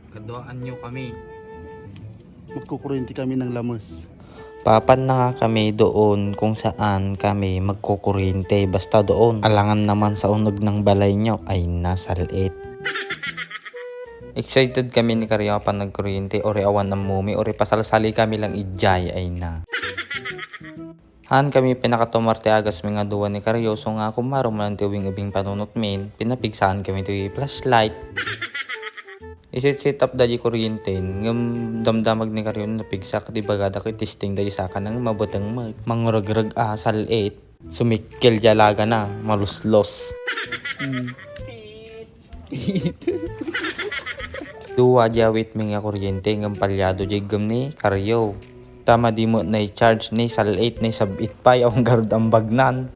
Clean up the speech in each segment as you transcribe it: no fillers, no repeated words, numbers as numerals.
Kaduaan nyo kami. Magkukurente kami ng lamas. Papan na nga kami doon kung saan kami magkukurente. Basta doon. Alangan naman sa unog ng balay nyo ay nasa liit. Excited kami ni Karyo pa nagkuryente. Ori awan ng mumi. Ori pasalsali kami lang ijay ay na. Han kami pinakatumarte agas mga duwa ni Karyo. So nga kumaro man tiwing-ibing panunot min. Pinapigsaan kami ito flashlight. Isit-sit up dali kuryente. Ngam damdamag ni Karyo na pigsak. Di bagada ko testing dali sa ka ng mabutang mangurag-rag asal 8. Sumikil jalaga na. Maluslos. Duwa jawit mga kuryente ng palyado jigam ni Karyo. Tama di mo na i-charge ni sal 8 ni sabit pa yung garod ang bagnan.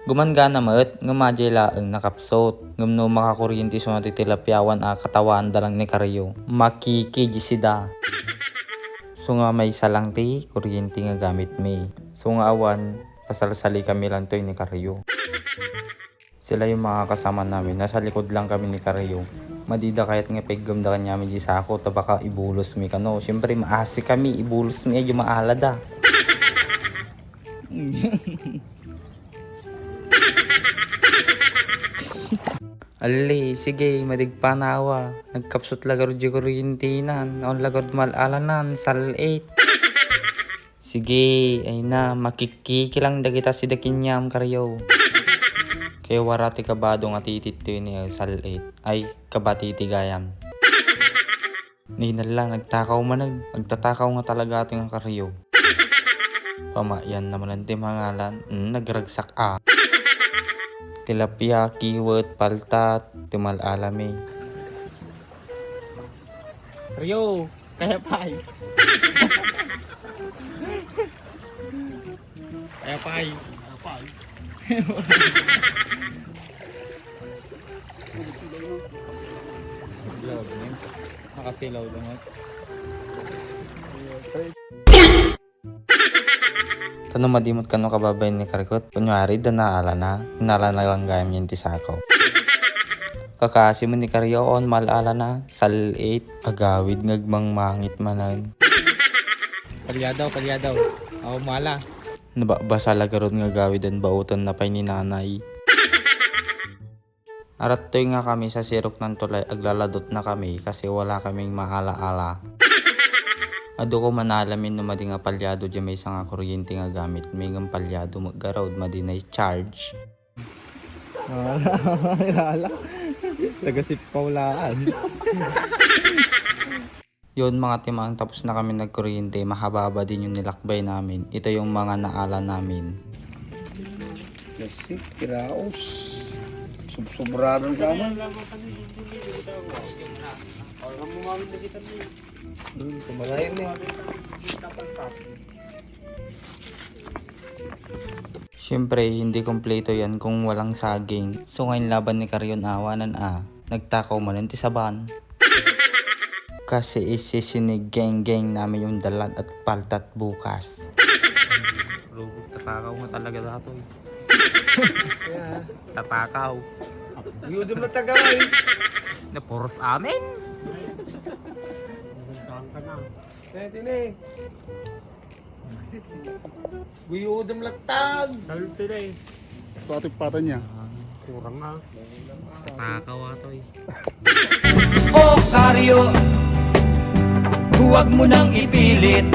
Gumanga na maet ng majela ang nakapsot. Ngam no makakuryente sa natitilapyawan katawan dalang ni Karyo. Makikijisida. So nga may salang ti kuryente nga gamit mi. So nga awan pasalsali kami lang to ni Karyo. Sila yung mga kasama namin. Nasa likod lang kami ni Karyo. Madida kahit nga peggam da kanya mi di sako ta baka ibulos mi kano. Syempre maasi kami ibulos mi ay maalada. Ali, sige, madigpanawa. Nagkapsot lagaro di kuryentinan. Naon lagaro malalanan, sal 8. Sige, ay na, makikikilang da kita si Dakinyam Karyo. Kaya warati kabado nga titit to ni sal 8. Ay, kabatiti gayam. Ninala, nagtakaw man nagtatakaw nga talaga ating Karyo. Pamayan naman ang timangalan, nagragsak tilapia, kiwet, paltat, timal alami. Karyo, kaya pay. Kaya pay. Nakasilaw naman. Tanong madimot kano kababay ni Karikot. Kunyari, danaala na. Hinala na lang gayam yung tisako. Kakasi mo ni Karyo on malala na. Sal 8. Agawid ngagmang mangit manan. Palyadaw. Ako mala. Nababasa lagaron nga gawid ang bautan na pay ni nanay. Arat to'y nga kami sa sirok ng tulay. Aglaladot na kami kasi wala kaming maala-ala. Ado ko manalamin no madi nga palyado dyan may isang kuryente nga gamit. May nga palyado mag-garawd madi na i-charge. Wala. Tagasip paulaan. Yun mga timang tapos na kami nagkuryente. Mahaba din yung nilakbay namin. Ito yung mga naala namin. Lasik, kiraos. Sobraran sana. Kumalayan niya. Siyempre, hindi kompleto yan kung walang saging. So ngayon laban ni Karyon awanan nagtakaw man ng tisaban. Kasi isisinig geng-geng namin yung dalag at paltat bukas. Rugog, tatakaw nga talaga dato eh. Tatakaw. Yun mo tagaway. Na puros amin. Kaya din Guyudam latag. Salute na eh. Pati pata niya. Kurang nga. Tatakaw ato eh. O Karyo, huwag mo nang ipilit.